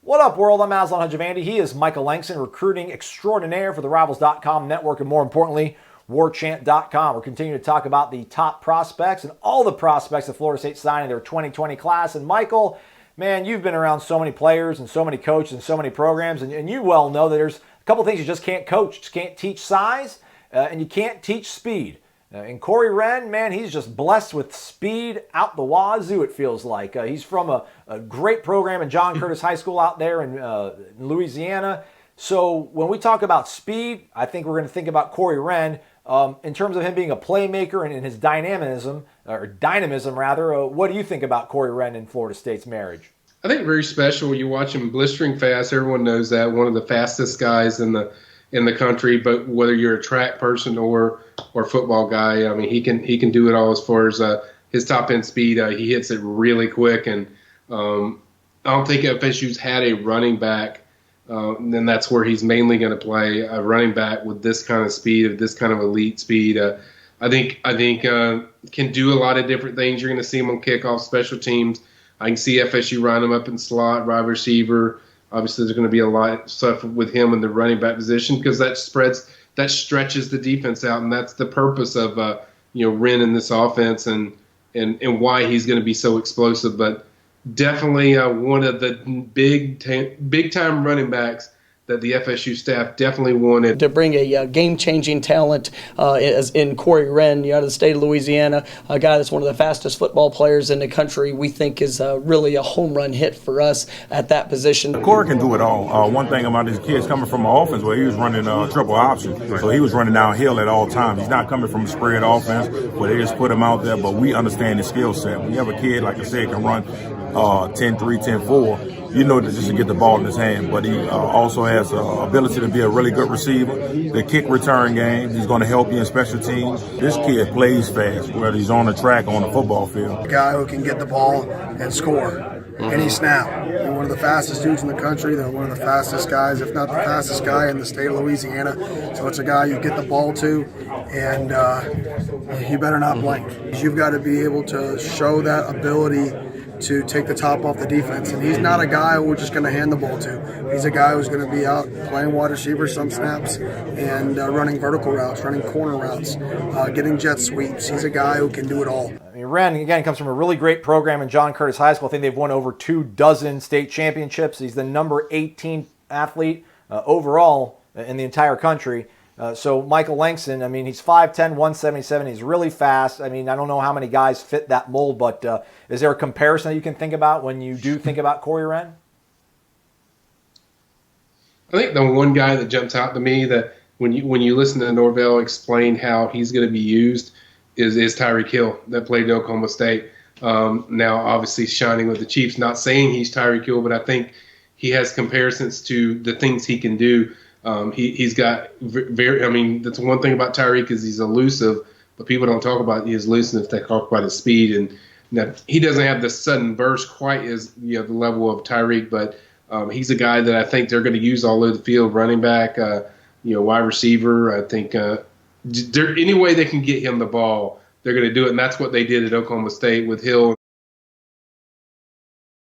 What up, world? I'm Aslan Hajavandi. He is Michael Langston, recruiting extraordinaire for the Rivals.com network, and more importantly, Warchant.com. We're continuing to talk about the top prospects and all the prospects that Florida State signed in their 2020 class. And Michael, man, you've been around so many players and so many coaches and so many programs, and you well know that there's a couple things you just can't coach. You just can't teach size, and you can't teach speed. And Corey Wren, man, he's just blessed with speed out the wazoo, it feels like. He's from a great program in John Curtis High School out there in Louisiana. So when we talk about speed, I think we're going to think about Corey Wren in terms of him being a playmaker and his dynamism. What do you think about Corey Wren and Florida State's marriage? I think very special. You watch him blistering fast. Everyone knows that. One of the fastest guys in the country. But whether you're a track person or football guy, I mean, he can do it all as far as his top end speed. He hits it really quick, and I don't think FSU's had a running back. And that's where he's mainly going to play, a running back with this kind of speed, this kind of elite speed. I think can do a lot of different things. You're going to see him on kickoff, special teams. I can see FSU run him up in slot, wide receiver. Obviously, there's going to be a lot of stuff with him in the running back position because that stretches the defense out, and that's the purpose of Wren in this offense and why he's going to be so explosive. But definitely one of the big time running backs that the FSU staff definitely wanted. To bring a game-changing talent as in Corey Wren, out of the state of Louisiana, a guy that's one of the fastest football players in the country, we think is really a home run hit for us at that position. Corey can do it all. One thing about these kids coming from an offense where he was running triple option, so he was running downhill at all times. He's not coming from a spread offense where they just put him out there, but we understand his skill set. When you have a kid, like I said, can run 10-3, 10-4, you know that just to get the ball in his hand, but he also has ability to be a really good receiver. The kick return game, he's going to help you in special teams. This kid plays fast, whether he's on the track or on the football field. A guy who can get the ball and score any snap. They're one of the fastest dudes in the country. They're one of the fastest guys, if not the fastest guy in the state of Louisiana. So it's a guy you get the ball to, and you better not blink. You've got to be able to show that ability to take the top off the defense. And he's not a guy who we're just going to hand the ball to. He's a guy who's going to be out playing wide receiver some snaps and running vertical routes, running corner routes, getting jet sweeps. He's a guy who can do it all. I mean, Wren, again, comes from a really great program in John Curtis High School. I think they've won over 24 state championships. He's the number 18 athlete overall in the entire country. So Michael Langston, I mean, he's 5'10", 177. He's really fast. I mean, I don't know how many guys fit that mold, but is there a comparison that you can think about when you do think about Corey Wren? I think the one guy that jumps out to me that when you listen to Norvell explain how he's going to be used is Tyreek Hill that played at Oklahoma State. Now, obviously, shining with the Chiefs. Not saying he's Tyreek Hill, but I think he has comparisons to the things he can do. He's got very. I mean, that's one thing about Tyreek is he's elusive, but people don't talk about his elusiveness. They talk about his speed, and now, he doesn't have the sudden burst quite as the level of Tyreek. But he's a guy that I think they're going to use all over the field, running back, wide receiver. I think any way they can get him the ball, they're going to do it, and that's what they did at Oklahoma State with Hill